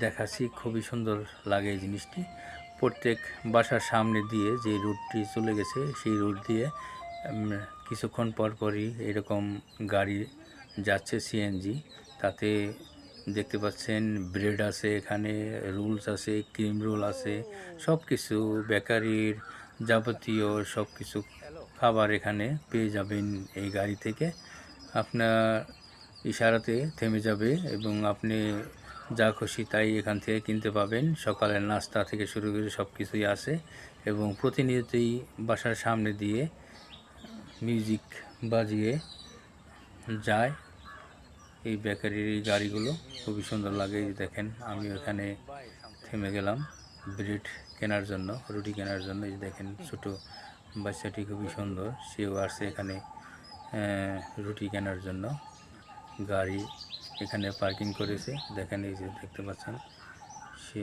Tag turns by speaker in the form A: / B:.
A: দেখাচ্ছি, খুবই সুন্দর লাগে এই জিনিসটি। প্রত্যেক বাসার সামনে দিয়ে যে রুটটি চলে গেছে সেই রুট দিয়ে কিছুক্ষণ পরপরই এরকম গাড়ি যাচ্ছে সিএনজি। তাতে দেখতে পাচ্ছেন ব্রেড আছে, এখানে রোলস আছে, ক্রিম রোল আছে, সব কিছু বেকারির যাবতীয় সব কিছু খাবার এখানে পেয়ে যাবেন এই গাড়ি থেকে। আপনার ইশারাতে থেমে যাবে এবং আপনি যা খুশি তাই এখান থেকে কিনতে পাবেন। সকালের নাস্তা থেকে শুরু করে সব কিছুই আছে এবং প্রতিনিয়তই বাসার সামনে দিয়ে মিউজিক বাজিয়ে যায় এই বেকারির এই গাড়িগুলো। খুবই সুন্দর লাগে। দেখেন, আমি এখানে থেমে গেলাম ব্রেড কেনার জন্য, রুটি কেনার জন্য। এই দেখেন, ছোটো বাচ্চাটি খুবই সুন্দর, সেও আসছে এখানে রুটি কেনার জন্য। গাড়ি এখানে পার্কিং করেছে, দেখেন এই যে দেখতে পাচ্ছেন, সে